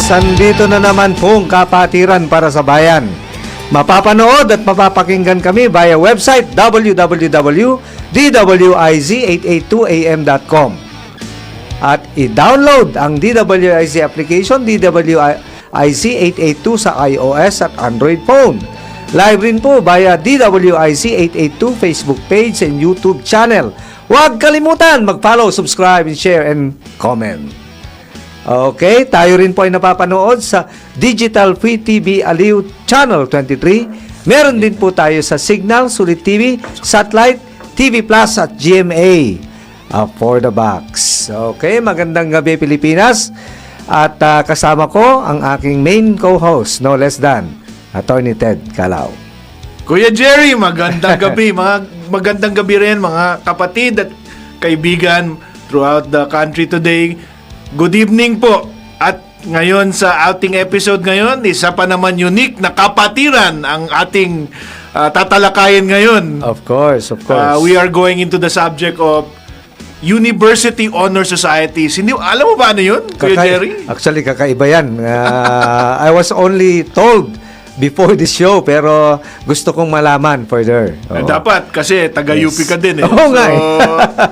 andito na naman pong kapatiran para sa bayan. Mapapanood at mapapakinggan kami via website www.dwiz882am.com at i-download ang DWIZ application DWIZ882 sa iOS at Android phone. Live rin po via DWIZ882 Facebook page and YouTube channel. Huwag kalimutan mag-follow, subscribe, and share, and comment. Okay, tayo rin po ay napapanood sa Digital Free TV Aliw Channel 23. Meron din po tayo sa Signal, Sulit TV, Satellite, TV Plus at GMA for the box. Okay, magandang gabi Pilipinas. At kasama ko ang aking main co-host, no less than Attorney Ted Calao. Kuya Jerry, magandang gabi. Magandang gabi rin mga kapatid at kaibigan throughout the country today. Good evening po. At ngayon sa outing episode ngayon, isa pa naman unique na kapatiran ang ating tatalakayin ngayon. Of course, of course. We are going into the subject of University Honor Societies. Hindi, alam mo ba ano yun, Kuya Jerry? Actually, kakaiba yan. I was only told before this show, pero gusto kong malaman further. Dapat, kasi taga-UP ka din eh. Oo nga eh.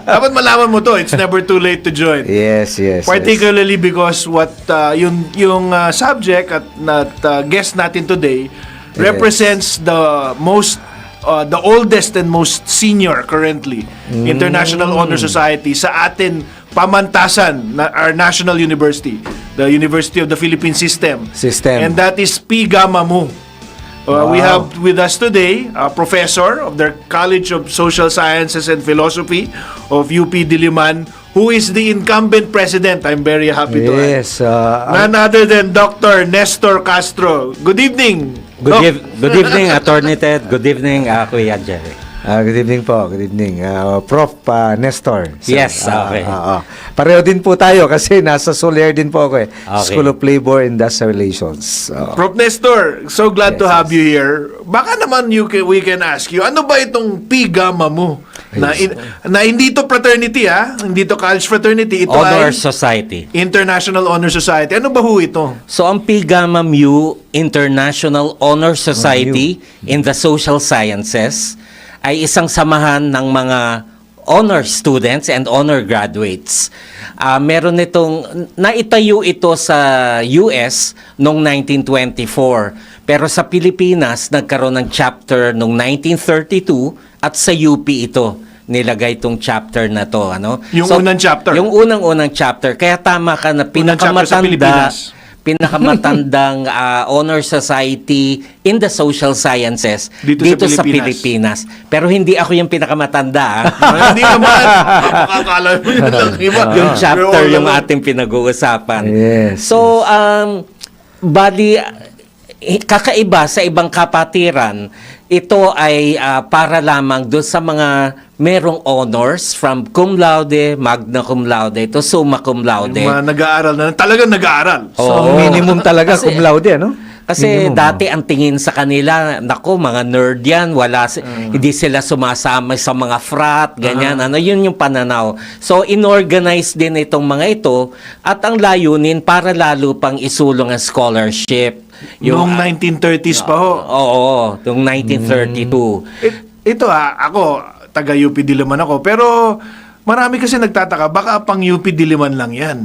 Dapat malaman mo to. It's never too late to join. Yes. Particularly because what yung subject at guest natin today represents the oldest and most senior currently International Honor Society sa atin pamantasan na our national university, the University of the Philippine System. And that is Pi Gamma Mu. We have with us today a professor of the College of Social Sciences and Philosophy of UP Diliman, who is the incumbent president. I'm very happy to none other than Dr. Nestor Castro. Good evening. Good evening, Attorney Ted. Good evening, Kuya Jerry. Good evening po. Good evening. Prof. Nestor. Yes, okay. Pareho din po tayo kasi nasa Soler din po ako eh. Okay. School of Labor and Industrial Relations. Prof. Nestor, so glad to have you here. Baka naman we can ask you, ano ba itong Pi Gamma Mu? Na hindi to fraternity hindi to college fraternity. Ito Honor ay Society. International Honor Society. Ano ba ho ito? So, ang Pi Gamma Mu International Honor Society in the Social Sciences ay isang samahan ng mga honor students and honor graduates. Meron itong, naitayo ito sa US noong 1924. Pero sa Pilipinas, nagkaroon ng chapter noong 1932 at sa UP ito nilagay itong chapter na to. Yung unang chapter? Yung unang chapter. Kaya tama ka na pinakamatandang honor society in the social sciences dito sa Pilipinas. Pero hindi ako yung pinakamatanda. Hindi naman. Makakala mo yun lang. Yung chapter yung ating pinag-uusapan. Yes. So, bali, kakaiba sa ibang kapatiran, ito ay para lamang doon sa mga merong honors from cum laude, magna cum laude, to summa cum laude. Yung mga nag-aaral na, talagang nag-aaral. So, minimum talaga cum laude, ano? Kasi dati ang tingin sa kanila, nako, mga nerd yan, hindi sila sumasama sa mga frat, ganyan, yun yung pananaw. So, inorganize din itong mga ito at ang layunin para lalo pang isulong ang scholarship. Noong 1930s pa ho. Oo, noong 1932. Ito ako, taga-UP Diliman ako, pero marami kasi nagtataka, baka pang UP Diliman lang yan.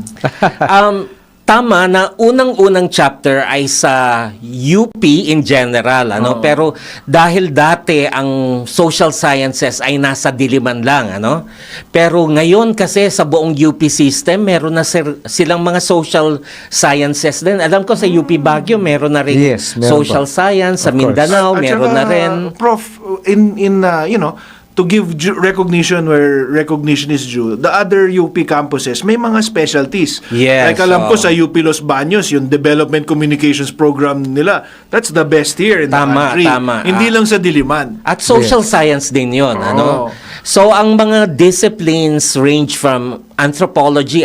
Tama na unang-unang chapter ay sa UP in general, pero dahil dati ang social sciences ay nasa Diliman lang, pero ngayon kasi sa buong UP system meron na silang mga social sciences din. Alam ko sa UP Baguio meron na rin social science, sa Mindanao meron na rin. Prof, to give recognition where recognition is due, the other UP campuses, may mga specialties. Yes. Like alam ko sa UP Los Baños, yung Development Communications Program nila, that's the best here in the country. Tama. Hindi lang sa Diliman. At social science din yun. So, ang mga disciplines range from anthropology,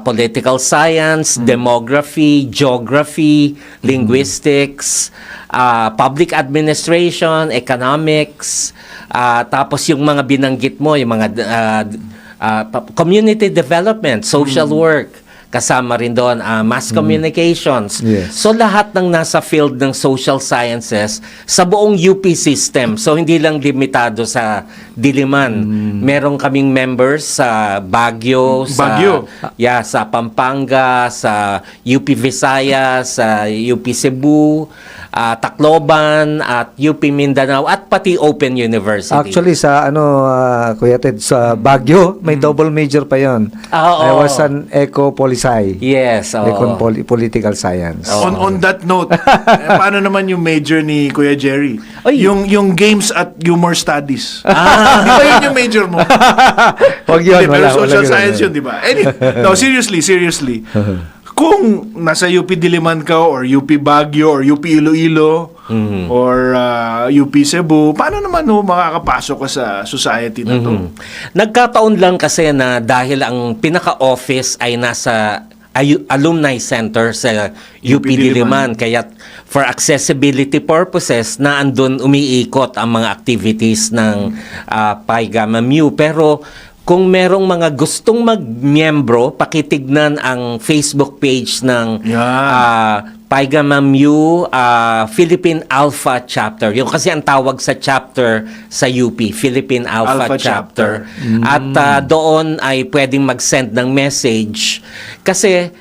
political science, demography, geography, linguistics, public administration, economics, tapos yung mga binanggit mo, yung mga community development, social work, kasama rin doon mass communications. Yes. So lahat ng nasa field ng social sciences sa buong UP system. So hindi lang limitado sa Diliman. Meron kaming members sa Baguio, Baguio. sa Pampanga, sa UP Visayas, sa UP Cebu, Tacloban, at UP Mindanao, at pati Open University. Actually, sa Kuya Ted, sa Baguio, may double major pa yon. Oo. I was an eco-policy. Yes, oo. Political science. On that note, paano naman yung major ni Kuya Jerry? Ay. Yung games at humor studies. Di ba yun yung major mo? Wag yun, Hindi, pero wala, social wala science yun. yun, di ba? No, seriously. Kung nasa UP Diliman ka or UP Baguio or UP Iloilo or UP Cebu, paano naman makakapasok ka sa society na to? Nagkataon lang kasi na dahil ang pinaka-office ay nasa alumni center sa UP Diliman. Kaya for accessibility purposes, na andun umiikot ang mga activities ng Pi Gamma Mu. Pero kung merong mga gustong mag-miyembro, pakitignan ang Facebook page ng Pi Gamma Mu Philippine Alpha Chapter. Yung kasi ang tawag sa chapter sa UP, Philippine Alpha Chapter. At doon ay pwedeng mag-send ng message. Kasi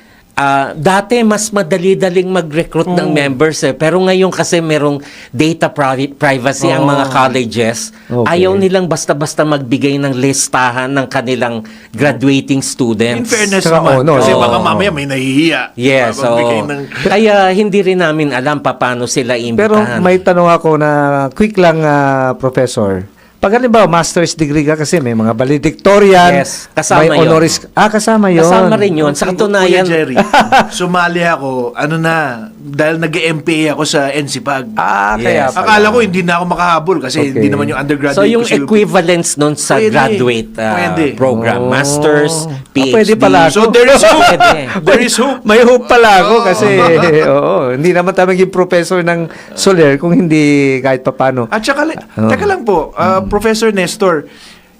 dati mas madali-daling mag-recruit ng members pero ngayon kasi merong data privacy ang mga colleges. Okay. Ayaw nilang basta-basta magbigay ng listahan ng kanilang graduating In students. fairness Saka, naman, kasi Oo. baka mamaya may nahihiya. Yes, Magbigay oo. ng- Kaya hindi rin namin alam paano sila Pero imbitahan. may tanong ako na quick lang, Professor. Pag halimbawa, master's degree ka kasi may mga valedictorian, Yes, kasama may yun. honoris... kasama yun. Kasama rin yun. Sa Kuya katunayan, Jerry, sumali ako, dahil nag-MPA ako sa NCPAG. Kaya Yes. pala. Akala ko hindi na ako makahabol kasi Okay. hindi naman yung undergraduate so yung ko sa UP. equivalence nun sa Pwede. graduate Pwede. program, master's, PhD. Pwede pala. So there is hope. Pwede. There is hope. May hope pala ako kasi hindi naman tayo maging professor ng Soler kung hindi kahit papano. At saka, teka lang po, Professor Nestor,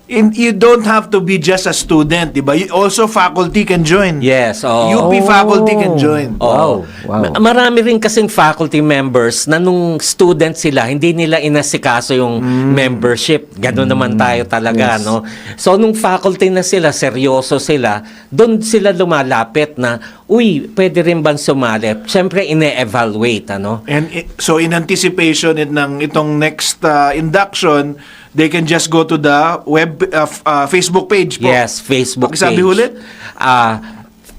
you don't have to be just a student, di ba? Also faculty can join. Yes, oo. UP faculty can join. Oo. Wow. Marami rin kasing faculty members na nung student sila, hindi nila inasikaso yung membership. Ganon naman tayo talaga, no? So, nung faculty na sila, seryoso sila, doon sila lumalapit na, uy, pwede rin bang sumali? Siyempre, ine-evaluate, ano? And so in anticipation ng itong next induction, they can just go to the Facebook page po. Yes, Facebook Pakisabi page. ulit.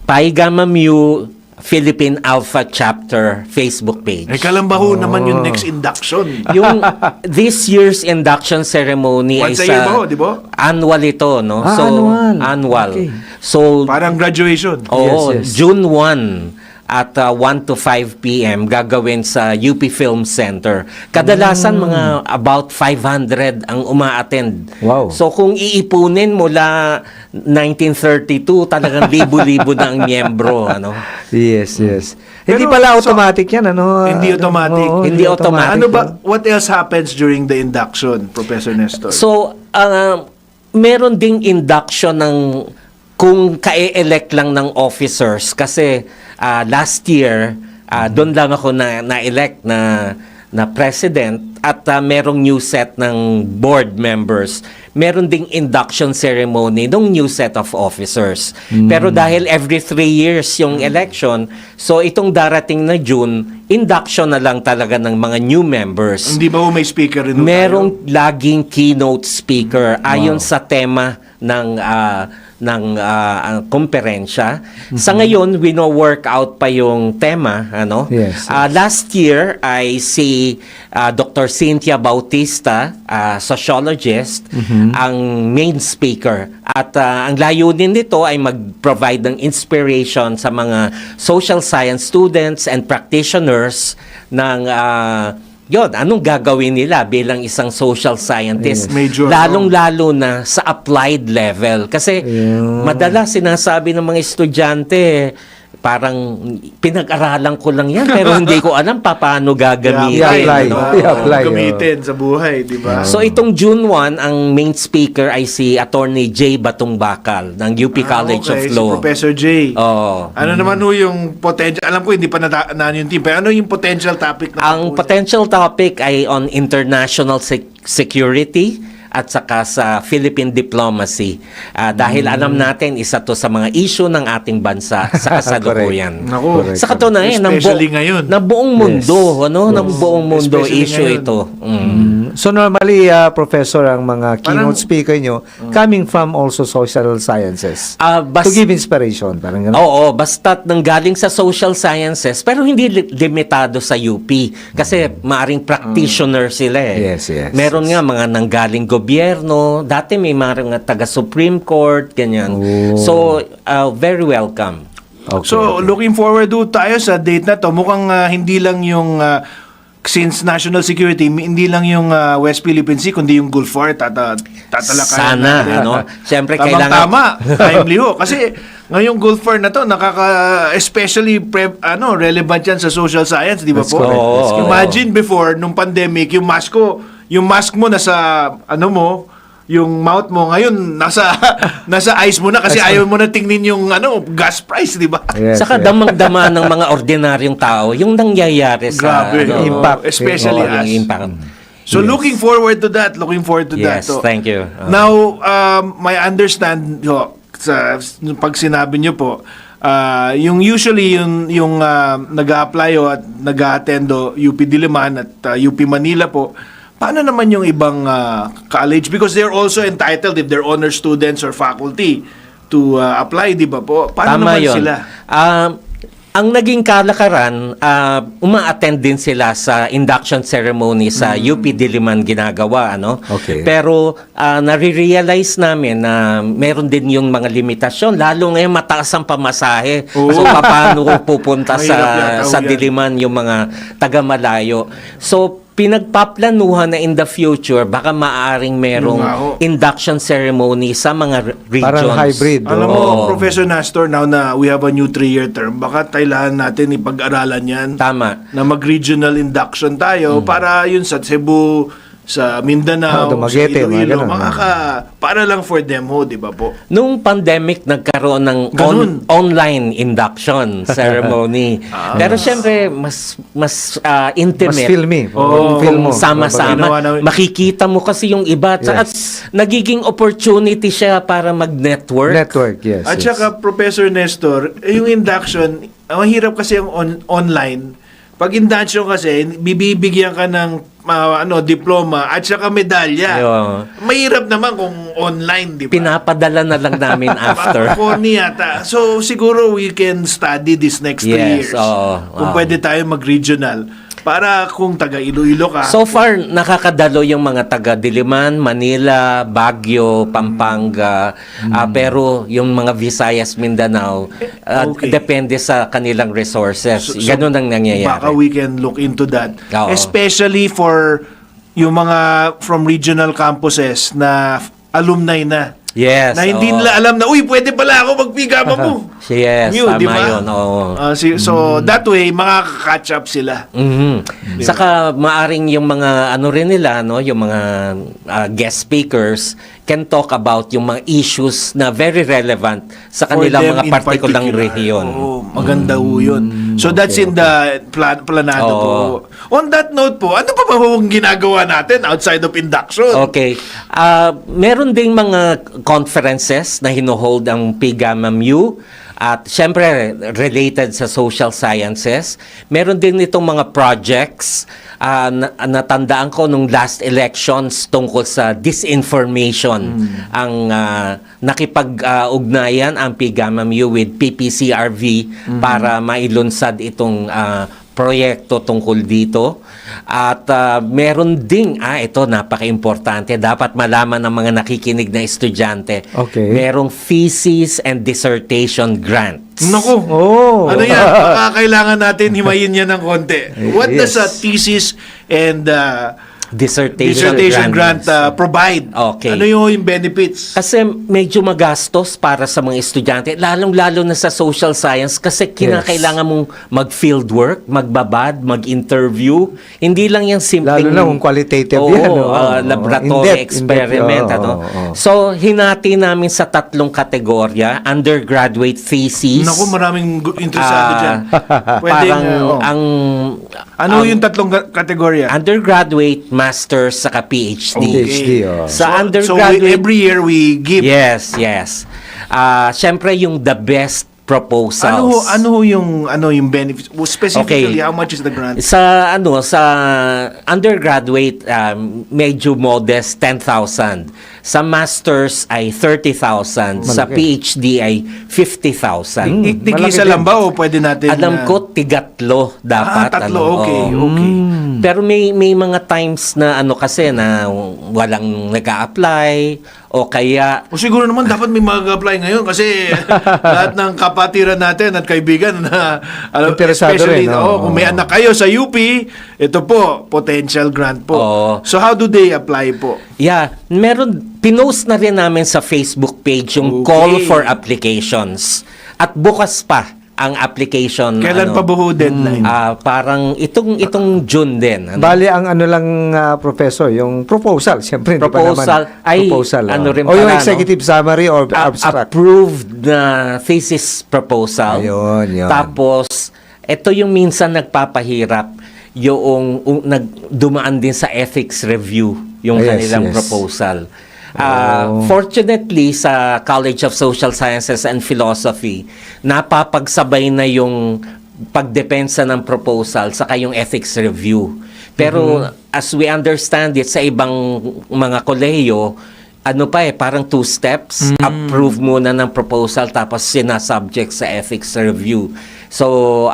Pi Gamma Mu Philippine Alpha Chapter Facebook page. Kalambaho naman yung next induction. Yung this year's induction ceremony Once a ay year sa ba ho, di ba? annual ito, no? Annual. Okay. So, Parang graduation. oo, Yes. June 1 at 1 to 5 p.m. gagawin sa UP Film Center. Kadalasan mga about 500 ang uma-attend. Wow. So kung iipunin mula 1932, talagang libo-libo na ang miyembro, ano? Yes. Hindi Pero, pala so, automatic yan, ano? Hindi automatic. Hindi automatic. Ano ba, what else happens during the induction, Professor Nestor? So, meron ding induction ng kung ka-elect lang ng officers kasi last year doon lang ako na-elect na president at merong new set ng board members. Meron ding induction ceremony ng new set of officers. Pero dahil every 3 years yung election, so itong darating na June, induction na lang talaga ng mga new members. Hindi ba ho may speaker rin ho Merong laging keynote speaker ayon sa tema ng komperensya. Sa ngayon, wino-work out pa yung tema, ano? Yes. Last year ay si Dr. Cynthia Bautista, sociologist, ang main speaker. At ang layunin nito ay mag-provide ng inspiration sa mga social science students and practitioners ng anong gagawin nila bilang isang social scientist? Yes. Major, Lalong-lalo na sa applied level. Kasi madalas sinasabi ng mga estudyante, parang pinag-aralan ko lang yan pero hindi ko alam paano gagamitin. I-apply. ano? I-apply, Gamitin sa buhay, di ba? So itong June 1, ang main speaker ay si Attorney J. Batong Bakal ng UP College of okay, Law. Si Professor J. Oo. Ano naman ho yung potential, alam ko hindi pa na yung team, pero ano yung potential topic na Ang potential topic ay on international security at saka sa Philippine diplomacy. Dahil alam natin, isa to sa mga issue ng ating bansa sa kasalukuyan. Naku, Sa katunayan, especially ngayon. ng buong mundo, ano? Ng buong mundo Especially issue ngayon. ito. So normally, Professor, ang mga Parang- keynote speaker nyo, coming from also social sciences. To give inspiration, parang gano'n. Oo, basta't nanggaling sa social sciences, pero hindi limitado sa UP. Kasi maaring practitioner sila eh. Yes, yes, Meron nga mga nanggaling gobyerno, dati may mga taga-Supreme Court, ganyan. Oh. So, very welcome. Okay, So, okay. looking forward to tayo sa date na to. Mukhang hindi lang yung since national security, hindi lang yung West Philippine Sea, kundi yung Gulf War, tatalakayan Sana, natin. ano? Siyempre, Tama, timely ho. Kasi ngayong Gulf War na to, especially relevant yan sa social science, di ba That's po? correct, that's correct. Imagine before, nung pandemic, yung mask mo nasa, yung mouth mo ngayon nasa eyes mo na kasi ayaw mo na tingnin yung gas price, di ba? Yes, Saka yes. damang-dama ng mga ordinaryong tao, yung nangyayari sa Grabe, impact. especially Oo, yung us. impact. So looking forward to that. Yes, So, thank you. Now, my understand sa pag sinabi niyo po, yung usually yung nag-a-apply at nag-a-attend UP Diliman at UP Manila po, paano naman yung ibang college? Because they're also entitled if they're honor students or faculty to apply, di ba po? Paano Tama naman yun. sila? Ang naging kalakaran, uma-attend din sila sa induction ceremony sa UP Diliman ginagawa, ano? Okay. Pero nare-realize namin na meron din yung mga limitasyon, lalo ngayon mataas ang pamasahe. Oo. So paano pupunta Mahirap yata sa yan. Diliman yung mga taga-malayo. So pinagpaplanuhan na in the future, baka maaring merong Yun nga ho. induction ceremony sa mga regions. Parang hybrid. Alam mo, Oo. Professor Nestor, now na we have a new 3-year term, baka kailangan natin ipag-aralan yan. Tama. Na mag-regional induction tayo para yun sa Cebu, sa Mindanao, Dumaguete, sa Iloilo, mga ganun. para lang for them ho, di ba po? Nung pandemic, nagkaroon ng Ganun. online induction ceremony. Pero syempre, mas intimate. Mas filmy. Oo. Film mo. Ginawa Sama-sama. namin. Makikita mo kasi yung iba. At nagiging opportunity siya para mag-network. Network, yes. At yes. saka, Professor Nestor, yung induction, mahirap kasi yung online. Pag induction kasi, bibigyan ka ng diploma at saka medalya. Ayun. Mahirap naman kung online, di ba? Pinapadala na lang namin after. Corny yata. So, siguro we can study this next 3 Yes, years. oo. Kung pwede tayo mag-regional. Para kung taga Iloilo ka. So far, nakakadalo yung mga taga Diliman, Manila, Baguio, Pampanga, pero yung mga Visayas, Mindanao, Okay. depende sa kanilang resources. So- Ganun ang nangyayari. Baka we can look into that. Oo. Especially for yung mga from regional campuses na alumni na. Yes. Na hindi oo. nila alam na, uy, pwede pala ako magpigama mo. Yes, New, tama di ba? yun. Oo. So, that way, makaka-catch up sila. Mhm. Saka maaring yung mga ano rin nila, no, yung mga guest speakers can talk about yung mga issues na very relevant sa For kanilang them mga in partikulang particular. rehiyon. Oo, maganda ho yun. So, that's in the planado Oo. po. On that note po, ano pa ba yung ginagawa natin outside of induction? Okay. Meron ding mga conferences na hinohold ang PGAMAMU at syempre related sa social sciences. Meron din itong mga projects natandaan ko nung last elections tungkol sa disinformation. Ang nakipag-ugnayan ang PGAMAMU with PPCRV para mailunsad itong proyekto tungkol dito. At meron ding, ito napaka-importante, dapat malaman ng mga nakikinig na estudyante. Okay. Merong thesis and dissertation grants. Naku. Oh. Ano yan? Baka kailangan natin himayin yan ng konti. What Yes. does a thesis and dissertation grant provide? Okay. Ano yung benefits? Kasi medyo magastos para sa mga estudyante, lalong-lalo na sa social science kasi kinakailangan mong mag-field work, magbabad, mag-interview. Hindi lang yung simpleng... Lalo na kung qualitative Oo, yan. laboratory experiment. So, hinati namin sa 3 kategorya. Undergraduate thesis. Naku, maraming interesado dyan. Parang oh. Ano yung 3 kategorya? undergraduate, master's, saka PhD. PhD, Sa So undergraduate... every year we give. Yes. Siyempre yung the best proposals. Ano yung benefits? Specifically, how much is the grant? Sa undergraduate medyo modest 10,000. Sa masters ay 30,000. Sa Malaki. PhD ay 50,000. Tigisa malaki lang ba o pwede natin? Alam ko tigatlo dapat. 3, oo. okay. Pero may mga times na kasi na walang nag-a-apply o kaya O siguro naman dapat may mag-apply ngayon kasi lahat ng kapatiran natin at kaibigan na Interesado especially rin, no? kung may anak kayo sa UP, ito po potential grant po. Oo. So how do they apply po? yeah, pinost na rin namin sa Facebook page yung Okay. call for applications. At bukas pa ang application. Kailan pa ba ho deadline? Parang itong June din. Bali, ang professor, yung proposal. Siyempre, hindi pa Proposal naman. ay, Proposal. rin o yung pala, executive summary or abstract. Approved na thesis proposal. Ayun. Tapos, ito yung minsan nagpapahirap yung dumaan din sa ethics review yung kanilang proposal. Fortunately, sa College of Social Sciences and Philosophy, napapagsabay na yung pagdepensa ng proposal saka yung ethics review. Pero as we understand it, sa ibang mga kolehiyo, parang 2 steps. Approve muna ng proposal tapos sinasubject sa ethics review. So,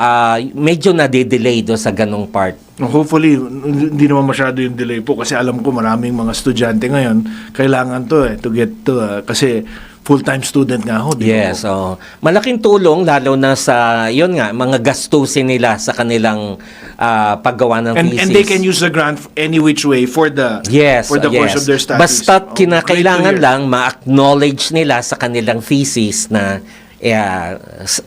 medyo nade-delay do sa ganong part. Hopefully, hindi naman masyado yung delay po kasi alam ko maraming mga estudyante ngayon kailangan to get to kasi full-time student nga ho. Yes, malaking tulong lalo na sa mga gastusin nila sa kanilang paggawa ng thesis. And they can use the grant any which way for the course of their studies. Basta kinakailangan great to hear. lang ma-acknowledge nila sa kanilang thesis na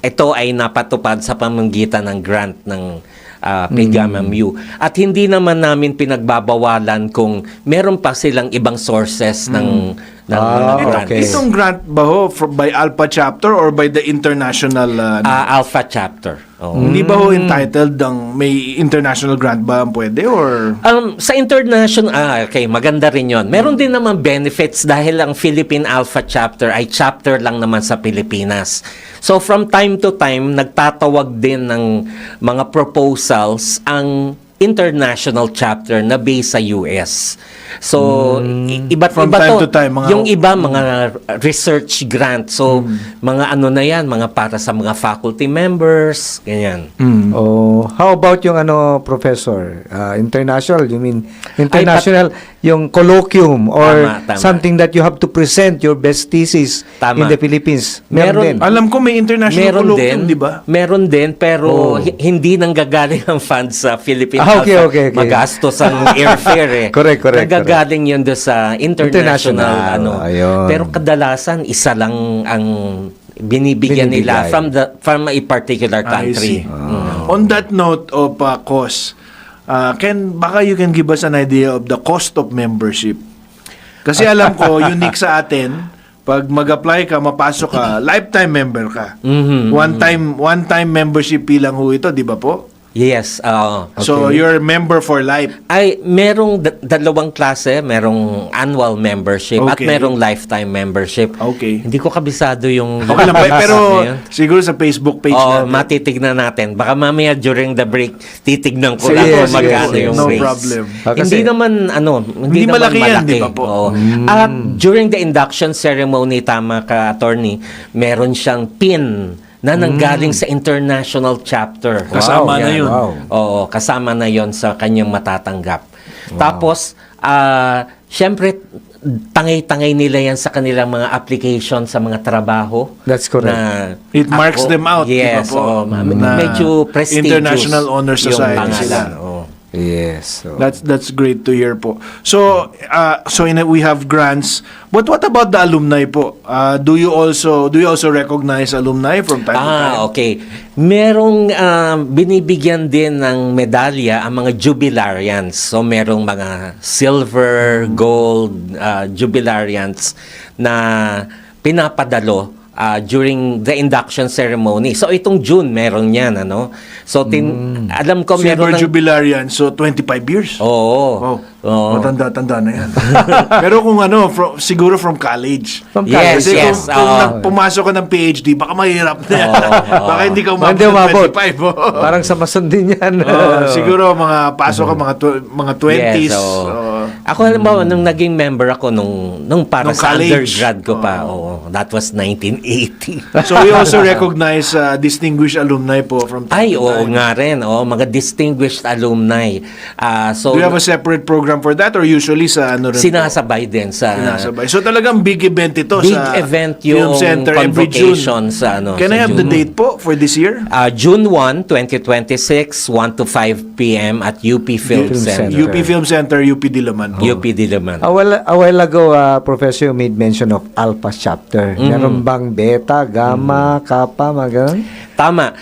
ito ay napatupad sa pamamagitan ng grant ng PGAMMU. At hindi naman namin pinagbabawalan kung meron pa silang ibang sources ng mga grants. okay. Itong grant ba ho by Alpha Chapter or by the international Alpha Chapter. hindi ba ho entitled may international grant ba ang pwede or Sa international, okay, maganda rin yon. Meron din naman benefits dahil ang Philippine Alpha Chapter ay chapter lang naman sa Pilipinas. So from time to time, nagtatawag din ng mga proposals ang international chapter na based sa US. So, iba't From iba time to. to time, Yung iba, mga research grant. So, mga na yan, mga para sa mga faculty members, ganyan. How about yung professor? International, you mean international, yung colloquium or Tama. something that you have to present your best thesis Tama. in the Philippins. Meron- Meron din. alam ko may international colloquium, di ba? Meron din, pero hindi nanggagaling ang funds sa Philippine Okay, Alpha. okay. Magastos ang airfare eh. Correct. Nanggagaling yun doon sa international. International, ayun. Pero kadalasan, isa lang ang binibigyan nila Binibigay. from a particular country. I see. On that note of cost, baka you can give us an idea of the cost of membership. Kasi alam ko, unique sa atin, pag mag-apply ka, mapasok ka, lifetime member ka. One-time membership lang ho ito, di ba po? Yes. So, you're a member for life. Ay, merong dalawang klase. Merong annual membership at Okay. merong lifetime membership. Okay. Hindi ko kabisado yung... Okay lang ba? Pero Ngayon. siguro sa Facebook page Oo, natin. matitignan natin. Baka mamaya during the break, titignan ko Sige, lang kung sige, magkano sige. yung No rates. problem. Hindi naman, hindi naman malaki yan, malaki. di ba po? Oo. At during the induction ceremony, tama ka, attorney, meron siyang pin na nanggaling sa international chapter. Kasama na yun. Wow. Oo, kasama na yon sa kanyang matatanggap. Tapos, syempre, tangay-tangay nila yan sa kanilang mga application sa mga trabaho. That's correct. Na It marks them out, di ba Yes, po? oo, Na medyo prestigious. International Honor yung Society pangalan, sila. oo. Yes. So, That's great to hear po. So we have grants. But what about the alumni po? Do you also recognize alumni from time to time? Okay. Merong binibigyan din ng medalya ang mga jubilarians. So merong mga silver, gold jubilarians na pinapadalo during the induction ceremony. So itong June meron 'yan, ano. So alam ko Silver meron ng Jubilarian, so 25 years. Oo. Oo. Matanda-tanda na yan. Pero kung siguro from college. From Yes, college. Kasi yes. kung pumasok ka ng PhD, baka mahirap na yan. Baka hindi ka umabot Hindi ng umabot. 25. Parang sa masundin yan. Siguro mga 20s. Yes, oo. Ako halimbawa nung naging member ako nung para Nung sa college. undergrad ko pa. Oo. That was 1980. So we also recognize distinguished alumni po from time Ay, to oo time. nga rin. Oo, mga distinguished alumni. So Do you have a separate program for that or usually sa ano rin po? sinasabay din sa Sinasabay. So talagang big event ito big sa event Film yung Center every June. convocation sa ano. Can sa I have the June. date po for this year? June 1, 2026, 1 to 5 p.m. at UP Film Film Center. Center. UP Film Center, UP Diliman po. UP Diliman. A while ago, Professor, you made mention of Alpha chapter. Meron bang beta, gamma, kappa, mga ganun? Tama.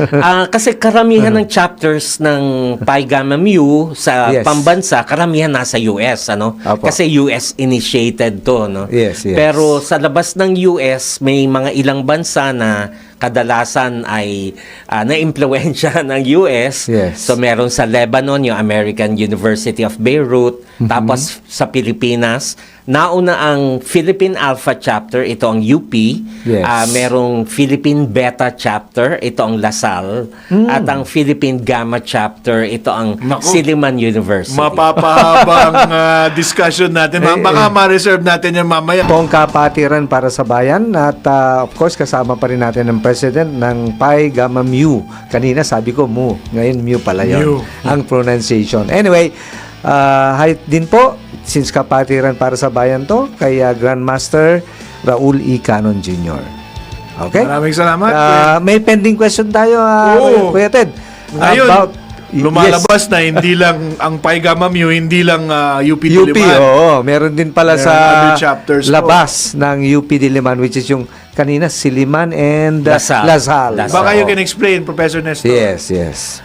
Kasi karamihan ng chapters ng Pi Gamma Mu sa Yes. pambansa, karamihan nasa US, ano? Apo. Kasi US initiated to, no? Yes, yes. Pero sa labas ng US, may mga ilang bansa na kadalasan ay na-impluwensya ng US. Yes. So meron sa Lebanon, yung American University of Beirut. Tapos sa Pilipinas, nauna ang Philippine Alpha Chapter, ito ang UP. Yes. Merong Philippine Beta Chapter, ito ang LaSalle. At ang Philippine Gamma Chapter, ito ang Naku. Silliman University. Mapapahabang discussion natin. Baka ma-reserve natin yan mamaya. Pong kapatiran para sa bayan at of course kasama pa rin natin ang president ng Pi Gamma Mu. Kanina sabi ko Mu, ngayon Mu pala yun. Mu. Ang pronunciation. Anyway, hi din po since kapatiran para sa bayan to kay Grandmaster Raul E. Canon Jr. Okay? Maraming salamat. May pending question tayo, Oo. Kuya Ted. Ngayon, Yes. lumalabas na hindi lang ang Pi Gamma Mu, hindi lang UP UP, Diliman. oo. Meron din pala Meron sa other chapters po. labas ng UP Diliman, which is yung kanina, Siliman and Lasal. Lasal. Lasal. Baka you Oo. can explain, Professor Nestor. Yes, yes.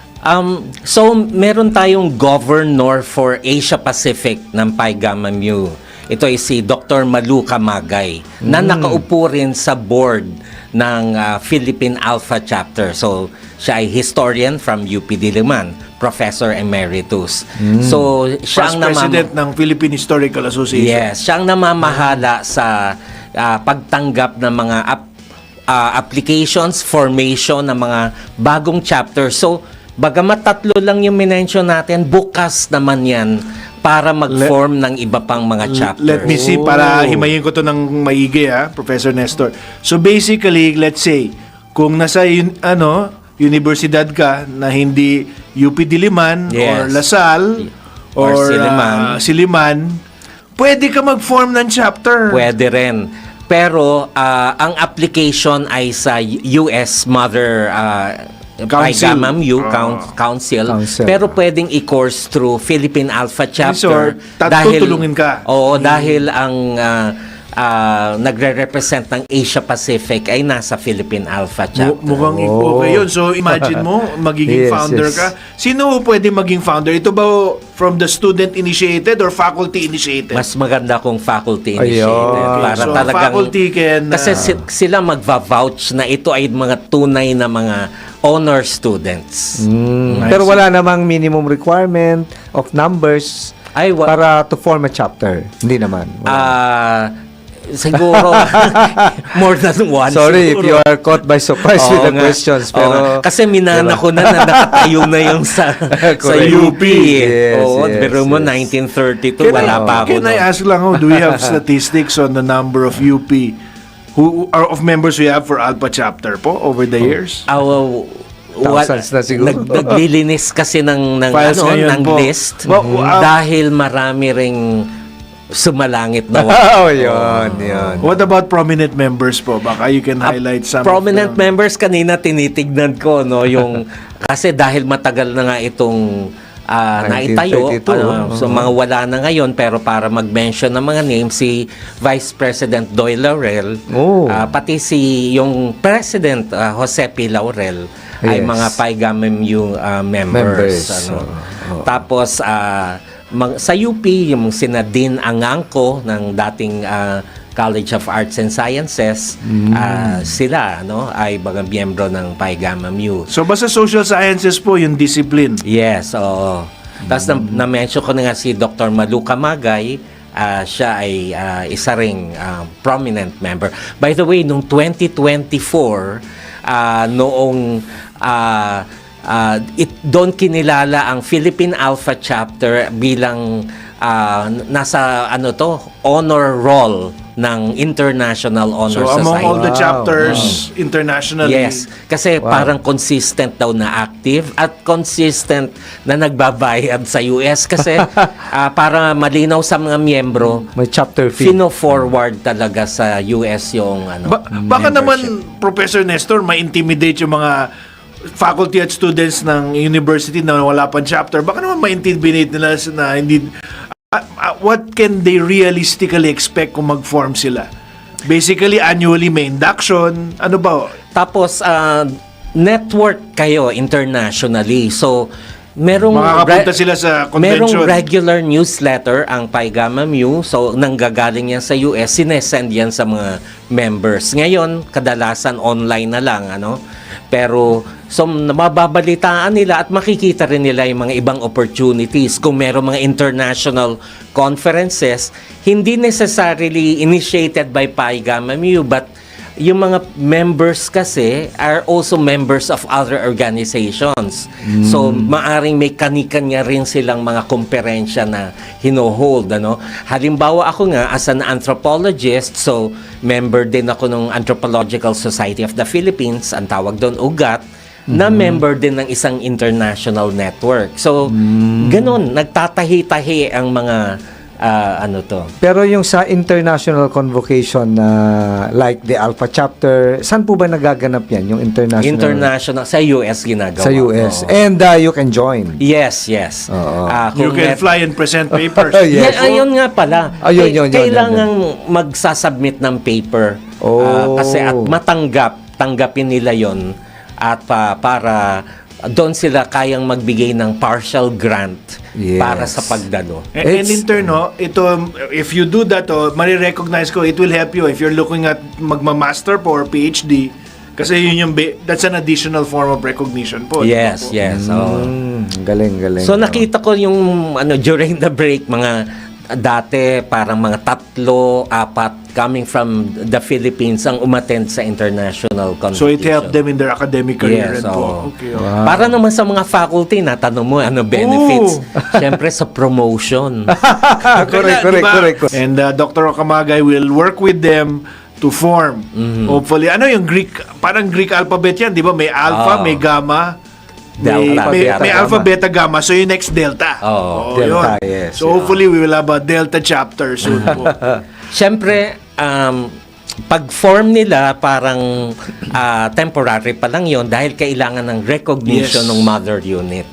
So, meron tayong governor for Asia Pacific ng Pi Gamma Mu. Ito ay si Dr. Malu Kamagay na nakaupo rin sa board ng Philippine Alpha Chapter. So, siya ay historian from UP Diliman, Professor Emeritus. So, siya Past ang President ng Philippine Historical Association. Yes, siya ang namamahala sa pagtanggap ng mga applications, formation ng mga bagong chapter. So, bagamat tatlo lang yung minention natin, bukas naman yan para mag-form ng iba pang mga chapters. Let me see, para himayin ko to ng maigi, Professor Nestor. So basically, let's say, kung nasa universidad ka na hindi UP Diliman Yes. or Lasal Or or Siliman. Siliman, pwede ka mag-form ng chapter. Pwede rin. Pero ang application ay sa US Mother Pi Council. Gamma Mu Council. Council. Pero pwedeng i-course through Philippine Alpha Chapter. tutulungin ka. Oo, dahil ang nagre-represent ng Asia Pacific ay nasa Philippine Alpha Chapter. Mukhang okay yun. So imagine mo, magiging Yes, founder yes. ka. Sino pwede maging founder? Ito ba from the student initiated or faculty initiated? Mas maganda kung faculty Ayun. initiated. Okay, Para so talagang... faculty can, Kasi sila magva-vouch na ito ay mga tunay na mga honor students. Pero wala namang minimum requirement of numbers Ay, para to form a chapter. Hindi naman. Siguro more than one. Sorry if siguro. you are caught by surprise with Oo the nga. questions. Oo Pero nga. Kasi minana ko na nakatayo na yung sa Correct. UP. Yes, Oo, yes, pero mo yes. 1932 wala pa ako. Can I ask lang, do we have statistics on the number of UP who are of members we have for Alpha chapter po over the years? Thousands na siguro. Naglilinis kasi ng Files ngayon ng po. list Well, dahil marami ring sumalangit na Oh, yun. What about prominent members po? Baka you can highlight some prominent of them. members kanina tinitignan ko, no, yung kasi dahil matagal na nga itong naitayo. 1932, So mga wala na ngayon, pero para mag-mention ng mga names, si Vice President Doyle Laurel, Oh. pati si yung President Jose P. Laurel, ay Yes. mga Pi Gamma Mu members. Members. Tapos, sa UP, yung sina Dean Angangco ng dating College of Arts and Sciences, sila ay mga miyembro ng Pi Gamma Mu. So basta social sciences po yung discipline. Yes, oo. Tapos na-mention ko na nga si Dr. Malu Camagay, siya ay isa ring prominent member. By the way, noong 2024, noong doon kinilala ang Philippine Alpha Chapter bilang nasa honor roll ng International Honor So among Society. all the Wow. chapters internationally. Yes, kasi parang consistent daw na active at consistent na nagbabayad sa US kasi para malinaw sa mga miyembro, May chapter fee. fino-forward talaga sa US yung Baka membership. naman, Professor Nestor, ma-intimidate yung mga faculty at students ng university na wala pang chapter. Baka naman ma-intimidate nila na hindi... what can they realistically expect kung mag-form sila? Basically, annually may induction. Ano ba? Tapos network kayo internationally. So merong Makakapunta sila sa convention. merong regular newsletter ang Pi Gamma Mu. So nanggagaling yan sa US, sinesend yan sa mga members. Ngayon, kadalasan online na lang, Pero so mababalitaan nila at makikita rin nila yung mga ibang opportunities. Kung merong mga international conferences, hindi necessarily initiated by Pi Gamma Mu, but yung mga members kasi are also members of other organizations. So, maaring may kani-kanya rin silang mga komperensya na hino-hold. Halimbawa ako nga, as an anthropologist, so member din ako ng Anthropological Society of the Philippines, ang tawag doon UGAT, na member din ng isang international network. So, ganun, nagtatahi-tahi ang mga Pero yung sa international convocation na like the Alpha Chapter, saan po ba nagaganap yan? Yung international? sa US ginagawa. Sa US. Oo. And you can join. Yes. Oo. You can fly and present papers. Yes. Ayun nga pala. Ayun, yun. Kailangan magsasubmit ng paper. Kasi at tanggapin nila yon at para doon sila kayang magbigay ng partial grant Yes. para sa pagdalo. And in turn, ito, if you do that, marirecognize ko, it will help you if you're looking at magma-master po or PhD. Kasi yun yung, that's an additional form of recognition po. Yes, di ba po? yes. oo. Galing. So nakita ko yung during the break mga dati parang mga 3, 4 coming from the Philippines ang umattend sa international competition. So it helped them in their academic career Yes, rin po. oo. Okay. Para naman sa mga faculty, natanong mo ano benefits. Siyempre sa promotion. correct. And Dr. Okamagay will work with them to form. Hopefully, yung Greek, parang Greek alphabet yan, di ba? May alpha, may gamma, Delta, may beta, alpha, gamma. beta, gamma. So yung next delta. Oo. Delta, yun. yes. So hopefully we will have a delta chapter soon po. Siyempre, pag-form nila parang temporary pa lang yon dahil kailangan ng recognition Yes. ng mother unit.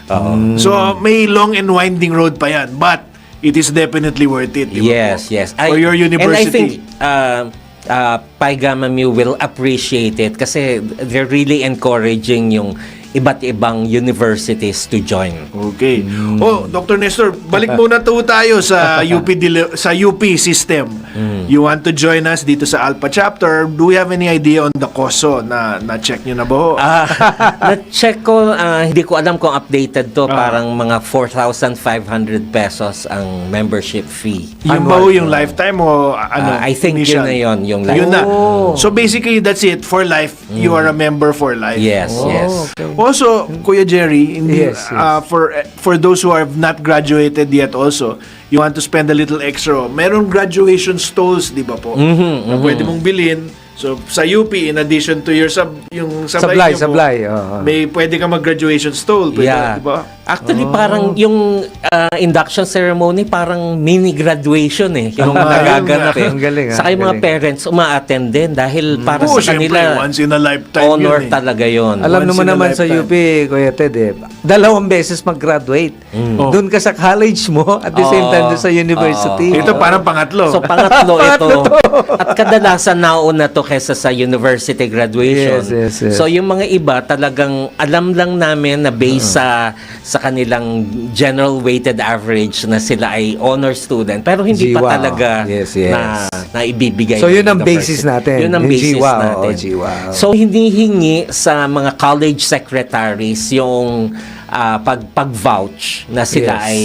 Oo. So may long and winding road pa yan, but it is definitely worth it. di ba Yes, po? yes. For your university. And I think Pi Gamma Mu will appreciate it kasi they're really encouraging yung iba't ibang universities to join. Okay. Oh, Dr. Nestor, balik muna to tayo sa sa UP system. You want to join us dito sa Alpha Chapter? Do we have any idea on the costo na check niyo na ba ho? Na-check ko, hindi ko alam kung updated to, parang mga 4,500 pesos ang membership fee. Yung ba ho yung lifetime o I think initial? yun na yun, yung Yun na. Oh. So basically that's it for life. You are a member for life. Yes, yes. Okay. Also, Kuya Jerry, Yes. for those who have not graduated yet also, you want to spend a little extra. Meron graduation stalls, di ba po? Na pwede mong bilhin. So, sa UP, in addition to your yung sablay, niyo po, Sablay. Oo. may pwede ka mag-graduation stall. Pwede, Yeah. di ba? Actually, parang yung induction ceremony, parang mini graduation yung nga, nagaganap yun nga. Ang galing, Saka yung mga galing. parents uma-attend din dahil para Oo, sa syempre, kanila, once in a lifetime honor yun talaga yun. Alam Once naman in a naman sa lifetime. UP, Kuya Ted, 2 beses mag-graduate. Oh. Doon ka sa college mo, at the same time doon sa university. Ito parang pangatlo. So pangatlo ito. At kadalasan nauna to kesa sa university graduation. Yes, yes, yes. So yung mga iba talagang alam lang namin na based sa kanilang general weighted average na sila ay honor student pero hindi GWA. pa talaga Yes, yes. na ibibigay. So, ng yun ang university. basis natin. Yun ang Yung basis GWA, natin. oo, GWA. So hinihingi sa mga college secretaries yung pag-vouch na sila Yes. ay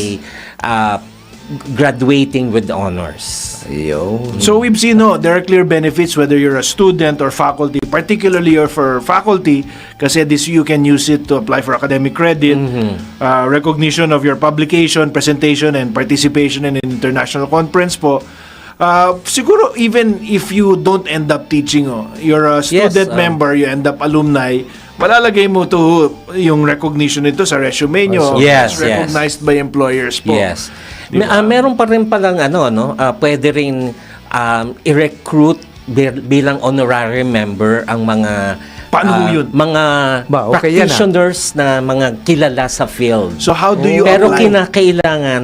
graduating with honors. Ayun. So we've seen there are clear benefits whether you're a student or faculty, particularly or for faculty kasi this you can use it to apply for academic credit, recognition of your publication, presentation and participation in an international conference po. Siguro even if you don't end up teaching, you're a student member, you end up alumni, malalagay mo to yung recognition nito sa resume nyo. Yes, It's recognized by employers po. Yes. Meron pa rin palang pwede rin i-recruit bilang honorary member ang mga Paano ho yun? mga Ba, okay yan, practitioners na mga kilala sa field. So how do you Pero apply? kinakailangan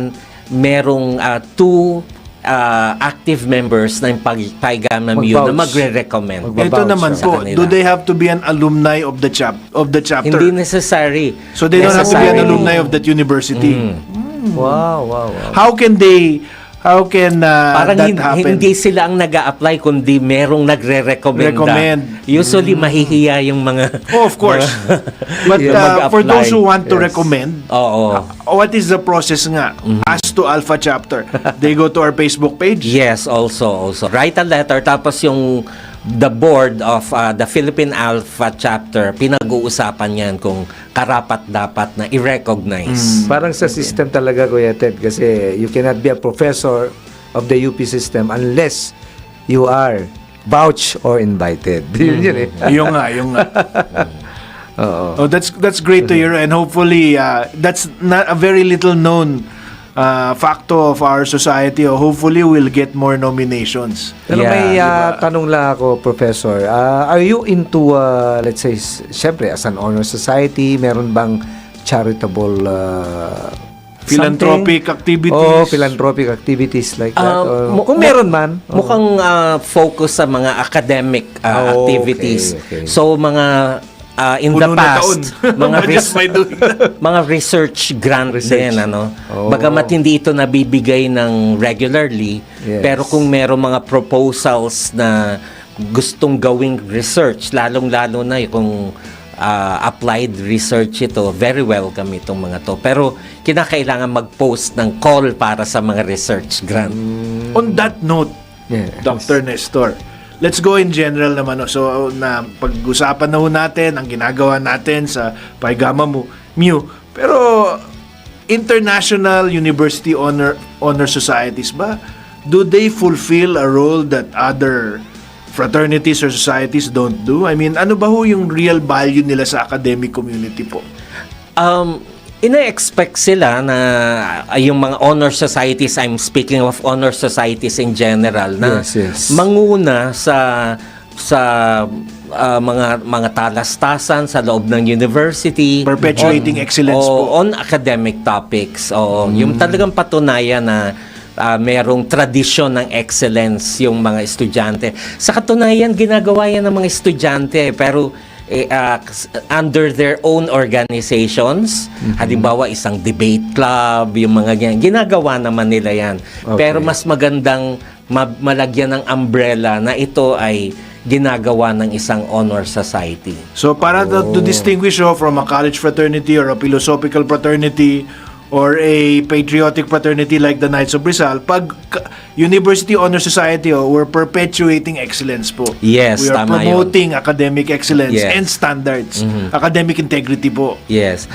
merong 2 active members ng Paigamam U na Mag-vouch. magre-recommend. Ito naman sa po, kanila. do they have to be an alumni of the chapter? Hindi necessary. So they don't have to be an Necessary. alumni of that university. Wow. How can Parang that happen? hindi sila ang nag-a-apply kundi merong nagre-recommenda. Recommend. Usually mahihiya yung mga Oh, of course. But yung for mag-apply. those who want to Yes. recommend, Oo. what is the process nga? As to Alpha Chapter, they go to our Facebook page? Yes, also. Write a letter tapos yung the board of the Philippine Alpha Chapter, pinag-uusapan yan kung karapat-dapat na i-recognize. Parang sa system talaga, Kuya Ted, kasi you cannot be a professor of the UP system unless you are vouched or invited. Yun eh. Yung nga. Oo. Oh, that's great to hear, and hopefully that's not a very little known factor of our society. Hopefully we'll get more nominations. Pero Yeah, may diba? tanong lang ako, Professor. Are you into, let's say, syempre, as an honor society, meron bang charitable Philanthropic activities. Oh, philanthropic activities like that. Or, kung mu- meron man. Oh. Mukhang focus sa mga academic Oh, activities. okay. So mga in the Puno na taon. past, mga Just by doing that. mga research grant Research. din Oh. Bagamat hindi ito nabibigay ng regularly, Yes. pero kung meron mga proposals na gustong gawing research, lalong-lalo na kung applied research ito, very welcome itong mga to. Pero kinakailangan mag-post ng call para sa mga research grant. On that note, Yeah. Dr. Nestor, let's go in general naman. So, na pag-usapan na ho natin ang ginagawa natin sa Paigamam MU. Pero, international university honor societies ba, do they fulfill a role that other fraternities or societies don't do? I mean, ano ba ho yung real value nila sa academic community po? Ina-expect sila na yung mga honor societies, I'm speaking of honor societies in general, na Yes. manguna sa mga talastasan sa loob ng university. Perpetuating excellence po. On academic topics. Yung talagang patunayan na merong tradisyon ng excellence yung mga estudyante. Sa katunayan, ginagawa yan ng mga estudyante, pero under their own organizations. Halimbawa, isang debate club, yung mga ganyan. Ginagawa naman nila yan. Okay. Pero mas magandang malagyan ng umbrella na ito ay ginagawa ng isang honor society. So para to distinguish from a college fraternity or a philosophical fraternity or a patriotic fraternity like the Knights of Rizal, pag University Honor Society, we're perpetuating excellence po. Yes, we are tama yun. promoting academic excellence Yes. and standards. Academic integrity po. Yes.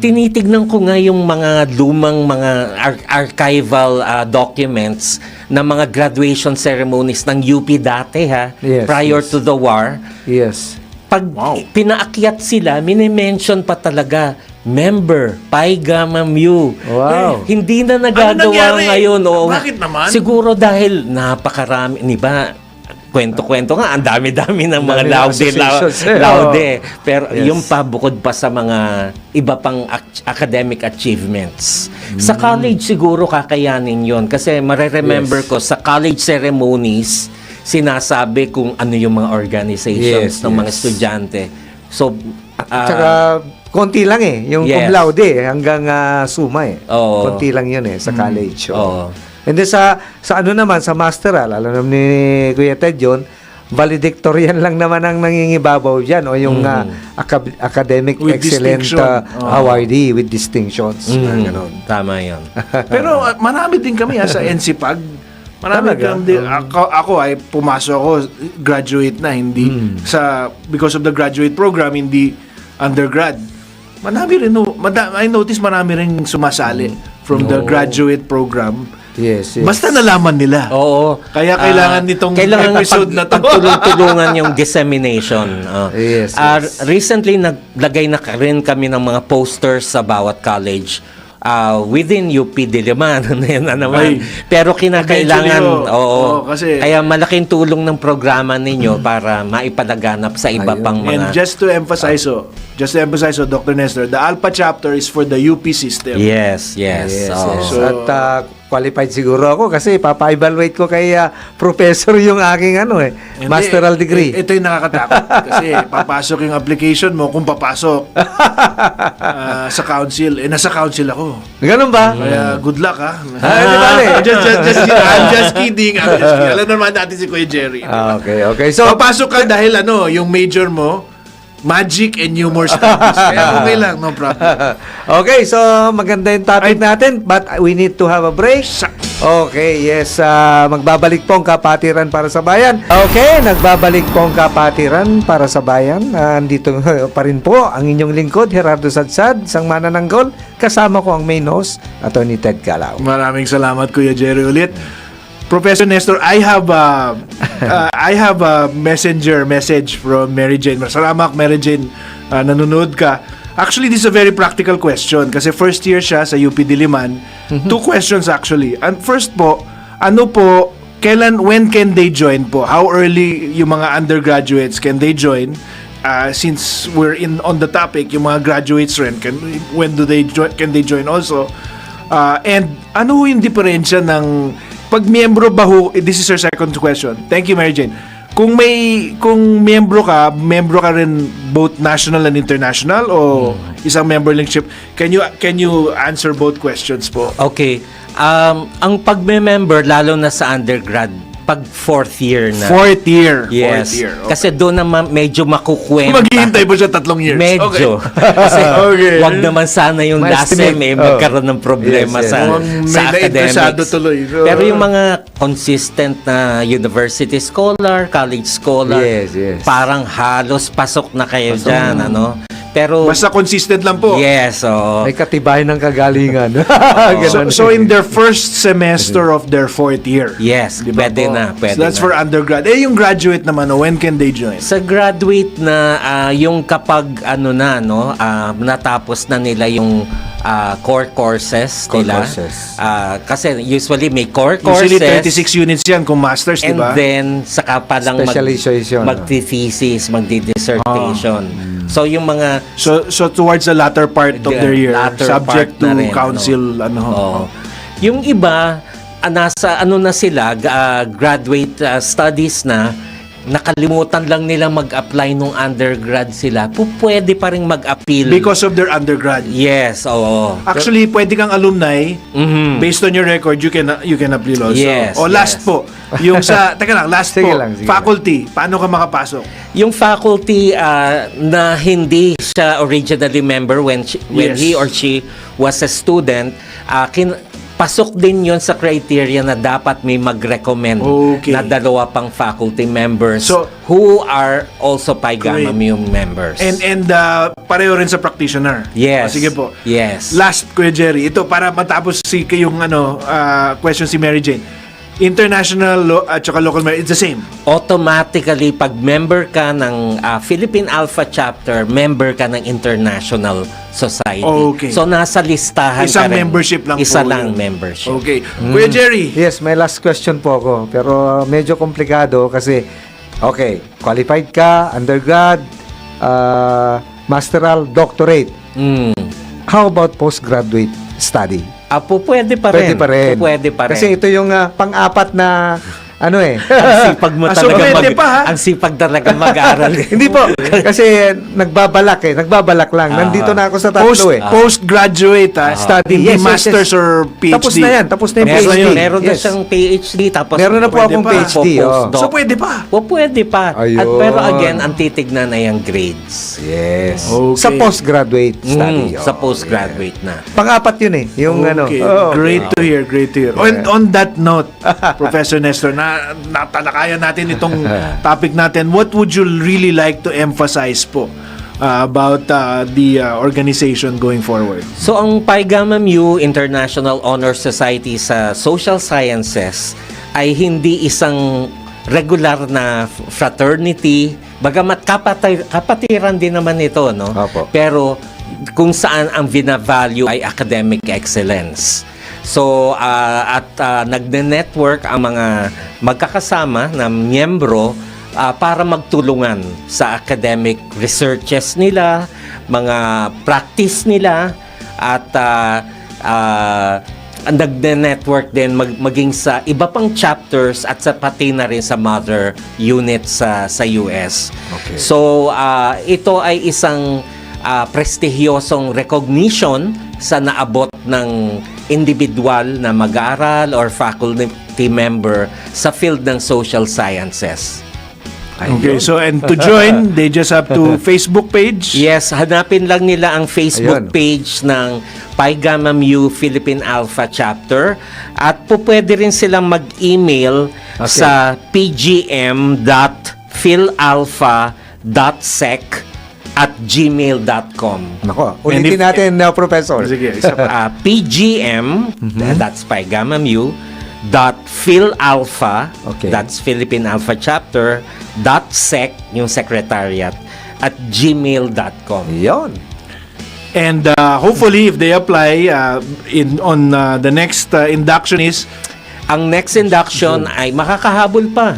Tinitignan ko nga yung mga lumang mga archival documents ng mga graduation ceremonies ng UP dati Yes, prior yes. to the war. Yes. Pag pinaakyat sila, minimension pa talaga member, Pi Gamma Mu. Wow. Hindi na Ano nagagawa nangyari? ngayon. Oo. Bakit naman? Siguro dahil napakarami, di ba? Kwento-kwento nga, ang dami-dami ng mga Dami ng associations, eh. laude. Oo. Pero Yes. yung pa, bukod pa sa mga iba pang academic achievements. Sa Mm. college siguro kakayanin yon kasi mareremember Yes. ko sa college ceremonies, sinasabi kung ano yung mga organizations Yes, ng mga yes. estudyante. So, Tsaka, konti lang yung Yes. cum laude hanggang summa Oo. Konti lang yun sa college. Oo. And then sa ano naman, sa masteral, alam naman ni Kuya Ted yun, valedictorian lang naman ang nangingibabaw dyan o yung academic With excellent distinction. awardee with distinctions. Ganon. Tama yon. Pero marami din kami sa NCPAG. Marami Talaga? kami din. Ako ay pumasok ako, graduate na, hindi because of the graduate program, hindi undergrad. Marami rin, I notice marami rin sumasali from the graduate program. Yes, yes. Basta nalaman nila. Oo. Kaya kailangan nitong episode na to. Pagtulong-tulungan yung dissemination. Yes, yes. Recently, naglagay na rin kami ng mga posters sa bawat college. Within UP Diliman na naman. Ay, Pero kinakailangan, eventually, oo. kasi- Kaya malaking tulong ng programa ninyo para maipalaganap sa iba Ayun. pang And mga... just to emphasize, Dr. Nestor, the ALPA chapter is for the UP system. Yes, yes. Yes, oo. yes. So- At qualified siguro ako kasi papa-evaluate ko kay professor yung aking Hindi, masteral degree. Ito yung nakakatakot kasi papasok yung application mo kung papasok sa council. Nasa council ako. Ganun ba? Kaya good luck ha. Di bale. I'm just kidding. Alam naman natin si Kuya Jerry. Okay, okay. So, Papasok ka dahil yung major mo, Magic and Humor Studies. Kaya okay lang, no problem. okay, so maganda yung topic natin, but we need to have a break. Okay, yes, magbabalik po ang kapatiran para sa bayan. Okay, nagbabalik po ang kapatiran para sa bayan. Andito pa rin po ang inyong lingkod, Gerardo Sadsad, isang manananggol. Kasama ko ang main host, Atty. Ted Calao. Maraming salamat, Kuya Jerry, ulit. Professor Nestor, I have a messenger message from Mary Jane. Salamat, Mary Jane, nanonood ka. Actually, this is a very practical question kasi first year siya sa UP Diliman. Two questions actually. And first po, when can they join po? How early yung mga undergraduates can they join? Since we're on the topic, yung mga graduates rin, when do they join? Can they join also? And ano yung diferensya ng pag miyembro ba this is your second question. Thank you, Mary Jane. Kung miyembro ka rin both national and international o isang membership? Can you answer both questions po? Okay. Ang pagme-member, lalo na sa undergrad, pag fourth year na. Fourth year. Yes. Fourth year. Okay. Kasi doon naman medyo makukwenta. Maghihintay po siya 3 years. Medyo. Okay. Kasi Okay. wag naman sana yung last Ma-estimate. sem magkaroon ng problema Yes, yes. sa, May sa na-interesado academics. tuloy. Pero yung mga consistent na university scholar, college scholar, Yes, yes. parang halos pasok na kayo dyan. Pero, Basta consistent lang po. yes, oo. May katibayan ng kagalingan. Ganun. So in their first semester of their fourth year. Yes, Di ba pwede po? na, pwede So that's na. for undergrad. Yung graduate naman, when can they join? Sa graduate na yung kapag natapos na nila yung core courses Core nila. courses. Kasi usually may core courses. Usually 36 units yan kung masters, di And ba? then saka pa lang Specialization. magti-thesis, magdi-dissertation. So yung mga So towards the latter part of their year, latter subject part na to rin, council, Oo. Yung iba, nasa na sila, graduate studies na, nakalimutan lang nila mag-apply nung undergrad sila, pwede pa rin mag-appeal. because of their undergrad. Yes, oo. Actually, pwede kang alumni, based on your record, you can appeal also. Yes, Last yes. po, yung sa, teka lang, last Sige po, lang, sige faculty, paano ka makapasok? Yung faculty na hindi siya originally member when Yes. he or she was a student, pasok din yon sa criteria na dapat may mag-recommend Okay. na dalawa pang faculty members So, who are also Pi Gamma Great. Mu members. And pareho rin sa practitioner. Yes. Sige po. Yes. Last, Kuya Jerry, ito para matapos yung question si Mary Jane. international at saka local member, it's the same. Automatically, pag member ka ng Philippine Alpha Chapter, member ka ng International Society. Okay. So, nasa listahan Isang ka rin. membership lang Isa po lang yun. membership. Okay. Kuya Jerry, Yes, may last question po ako. Pero medyo komplikado kasi, okay, qualified ka, undergrad, masteral, doctorate. Mm. How about postgraduate study? Pwede pa rin. Pwede pa rin. Pwede pa rin. Kasi ito yung pang-apat na ano eh. ang sipag mo So, talaga pwede pa, ha? ang sipag talaga mag-aaral. Hindi po. Kasi nagbabalak lang. Nandito na ako sa tatlo eh. postgraduate Study. hindi Yes, yes, masters yes. or PhD. Tapos na yan. Tapos na yung Meron, PhD. meron na Yes. siyang PhD. Tapos Meron na po Pwede akong pa. PhD. Oh. Postdoc. So pwede pa. Pwede pa. Ayun. Pero again, ang titignan ay ang grades. Yes. Okay. Sa postgraduate study. Sa postgraduate na. Pang-apat yun eh. Yung ano. Okay. Oh, Great to hear, great to hear. Yeah. On that note, Professor Nestor, natalakayan natin itong topic natin. What would you really like to emphasize po about the organization going forward? So ang Pi Gamma Mu International Honor Society sa Social Sciences ay hindi isang regular na fraternity. Bagamat kapatiran din naman ito, no? Opo. Pero kung saan ang binavalue ay academic excellence. So, nagne-network ang mga magkakasama na miyembro para magtulungan sa academic researches nila, mga practice nila, at nagne-network din maging sa iba pang chapters at sa pati na rin sa mother units sa US. Okay. So, ito ay isang prestihiyosong recognition sa naabot ng individual na mag-aaral or faculty member sa field ng social sciences. Okay, so and to join, they just have to Facebook page. Yes, hanapin lang nila ang Facebook Ayun. page ng Pi Gamma Mu Philippine Alpha Chapter at pwede rin silang mag-email Okay. sa pgm.philalpha.sec@gmail.com. Nako, And ulitin if- natin, Professor. Sige, isa pa. PGM, that's Pi Gamma Mu, .philalpha, Okay. that's Philippine Alpha Chapter, .sec, yung secretariat, at gmail.com. Yon. And hopefully, if they apply on the next induction is Ang next induction ay makakahabol pa.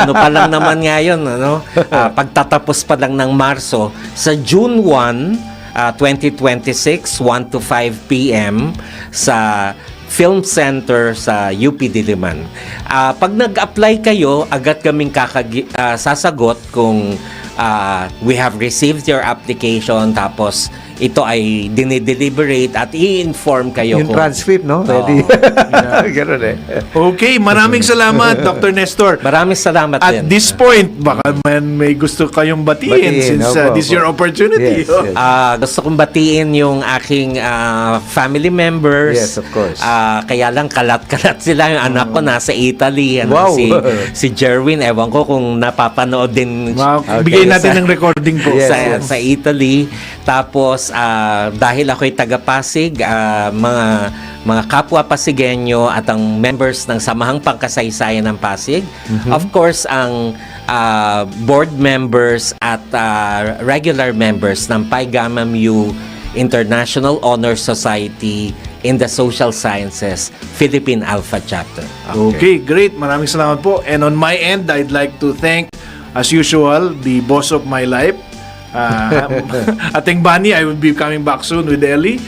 Ano pa lang naman ngayon, ano? Pagtatapos pa lang ng Marso sa June 1, 2026, 1 to 5 p.m. sa Film Center sa UP Diliman. Pag nag-apply kayo, agad kaming sasagot kung we have received your application, tapos ito ay dinideliberate at i-inform kayo Yung transcript, no? Ready. Ganun eh. okay, maraming salamat, Dr. Nestor. Maraming salamat At din. this point, baka may gusto kayong batiin Batiin, since opo, this is your opo. opportunity. Yes, yes. Gusto kong batiin yung aking family members. Yes, of course. Kaya lang kalat-kalat sila. Yung anak ko nasa Italy. Wow. Si Jerwin, ewan ko kung napapanood din Bigay kayo natin ng recording po. Yes, sa, yes. sa Italy. Tapos, dahil ako'y taga-Pasig, mga kapwa Pasigenyo at ang members ng Samahang Pangkasaysayan ng Pasig. Of course, ang board members at regular members ng Pi Gamma Mu International Honor Society in the Social Sciences Philippine Alpha Chapter. Okay, great. Maraming salamat po. And on my end, I'd like to thank, as usual, the boss of my life, Ating Bani. I will be coming back soon with Ellie.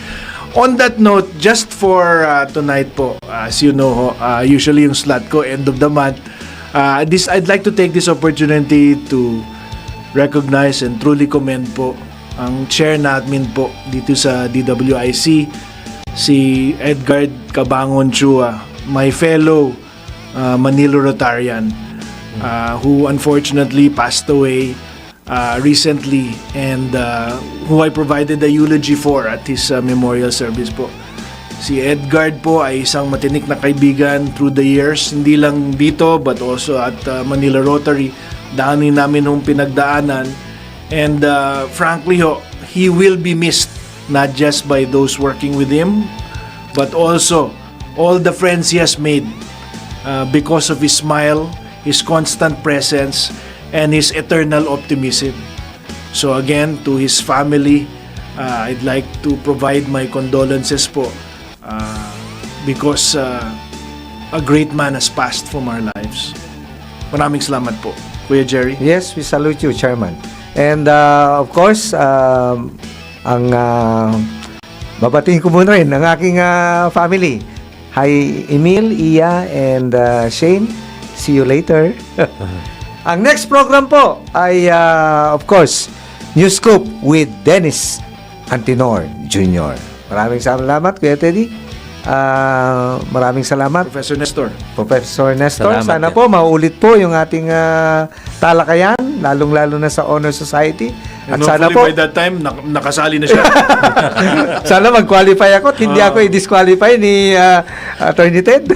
On that note, just for tonight po, as you know, usually yung slot ko, end of the month, I'd like to take this opportunity to recognize and truly commend po ang chair namin po dito sa DWIC, si Edgar Cabangon Chua, my fellow Manila Rotarian, who unfortunately passed away recently, and who I provided a eulogy for at his memorial service po. Si Edgar po ay isang matinik na kaibigan through the years, hindi lang dito but also at Manila Rotary. Dami namin hong pinagdaanan, and frankly ho, he will be missed not just by those working with him but also all the friends he has made because of his smile, his constant presence, and his eternal optimism. So again, to his family, I'd like to provide my condolences po because a great man has passed from our lives. Maraming salamat po, Kuya Jerry. Yes, we salute you, Chairman. And of course, ang babatiin ko muna rin ang aking family. Hi, Emil, Iya, and Shane. See you later. Ang next program po ay, of course, News Scoop with Dennis Antinor Jr. Maraming salamat, Kuya Teddy. Maraming salamat, Professor Nestor. Professor Nestor. Salamat Sana din. po maulit po yung ating talakayan, lalong-lalo na sa Honor Society. At And sana hopefully po, by that time, nakasali na siya. sana mag-qualify ako at hindi ako i-disqualify ni Attorney Ted.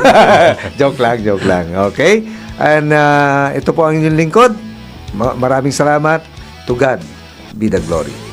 Joke lang, joke lang. Okay? And ito po ang inyong lingkod. Maraming salamat. To God be the glory.